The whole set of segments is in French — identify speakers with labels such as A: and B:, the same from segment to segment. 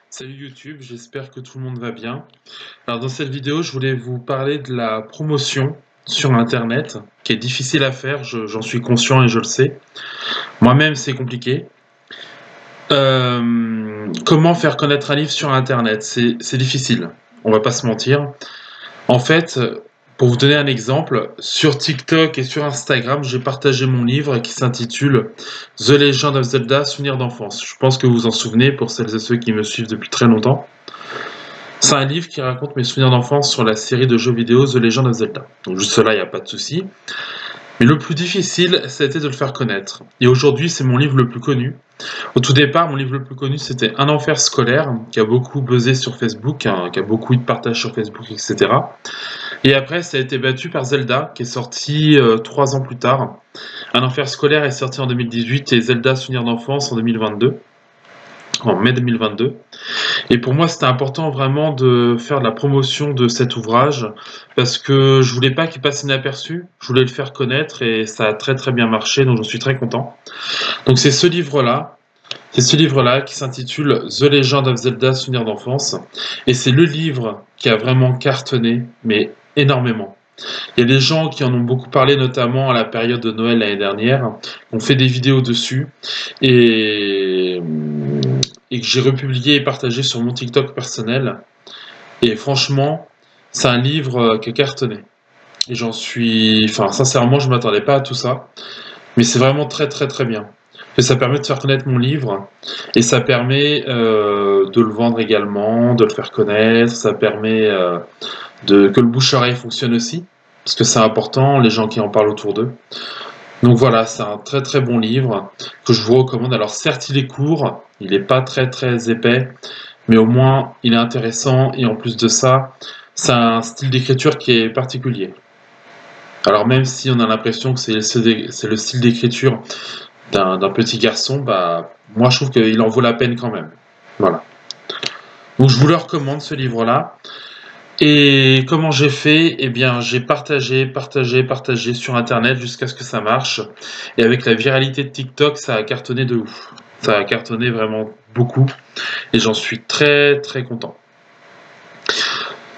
A: Salut YouTube, j'espère que tout le monde va bien. Alors dans cette vidéo, je voulais vous parler de la promotion sur Internet, qui est difficile à faire, j'en suis conscient et je le sais. Moi-même, c'est compliqué. Comment faire connaître un livre sur Internet? C'est difficile, on va pas se mentir. En fait, pour vous donner un exemple, sur TikTok et sur Instagram, j'ai partagé mon livre qui s'intitule The Legend of Zelda, Souvenirs d'enfance. Je pense que vous vous en souvenez pour celles et ceux qui me suivent depuis très longtemps. C'est un livre qui raconte mes souvenirs d'enfance sur la série de jeux vidéo The Legend of Zelda. Donc juste là, il n'y a pas de souci. Mais le plus difficile, c'était de le faire connaître. Et aujourd'hui, c'est mon livre le plus connu. Au tout départ, mon livre le plus connu, c'était Un enfer scolaire, qui a beaucoup buzzé sur Facebook, hein, qui a beaucoup eu de partage sur Facebook, etc. Et après, ça a été battu par Zelda, qui est sorti 3 ans plus tard. Un enfer scolaire est sorti en 2018 et Zelda Souvenirs d'enfance en 2022, en mai 2022. Et pour moi, c'était important vraiment de faire de la promotion de cet ouvrage parce que je voulais pas qu'il passe inaperçu, je voulais le faire connaître et ça a très très bien marché, donc j'en suis très content. Donc c'est ce livre-là qui s'intitule The Legend of Zelda Souvenirs d'enfance et c'est le livre qui a vraiment cartonné, mais énormément. Il y a des gens qui en ont beaucoup parlé, notamment à la période de Noël l'année dernière, qui ont fait des vidéos dessus et que j'ai republié et partagé sur mon TikTok personnel. Et franchement, c'est un livre qui a cartonné. Et enfin, sincèrement, je m'attendais pas à tout ça. Mais c'est vraiment très, très, très bien. Et ça permet de faire connaître mon livre. Et ça permet de le vendre également, de le faire connaître. Ça permet que le bouche-oreille fonctionne aussi. Parce que c'est important, les gens qui en parlent autour d'eux. Donc voilà, c'est un très très bon livre que je vous recommande. Alors certes, il est court, il n'est pas très très épais, mais au moins il est intéressant et en plus de ça, c'est un style d'écriture qui est particulier. Alors même si on a l'impression que c'est le style d'écriture d'un petit garçon, bah moi je trouve qu'il en vaut la peine quand même. Voilà. Donc je vous le recommande ce livre-là. Et comment j'ai fait? Eh bien, j'ai partagé sur internet jusqu'à ce que ça marche. Et avec la viralité de TikTok, ça a cartonné de ouf. Ça a cartonné vraiment beaucoup. Et j'en suis très très content.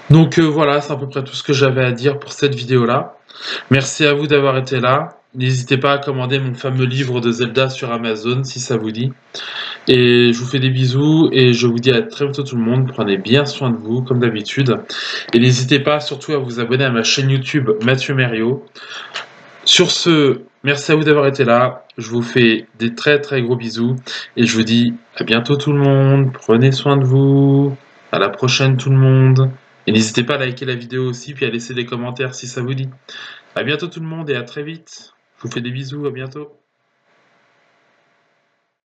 A: Donc voilà, c'est à peu près tout ce que j'avais à dire pour cette vidéo-là. Merci à vous d'avoir été là. N'hésitez pas à commander mon fameux livre de Zelda sur Amazon si ça vous dit. Et je vous fais des bisous et je vous dis à très bientôt tout le monde. Prenez bien soin de vous comme d'habitude. Et n'hésitez pas surtout à vous abonner à ma chaîne YouTube Mathieu Merriot. Sur ce, merci à vous d'avoir été là. Je vous fais des très très gros bisous. Et je vous dis à bientôt tout le monde. Prenez soin de vous. À la prochaine tout le monde. Et n'hésitez pas à liker la vidéo aussi puis à laisser des commentaires si ça vous dit. À bientôt tout le monde et à très vite. Je vous fais des bisous, à bientôt.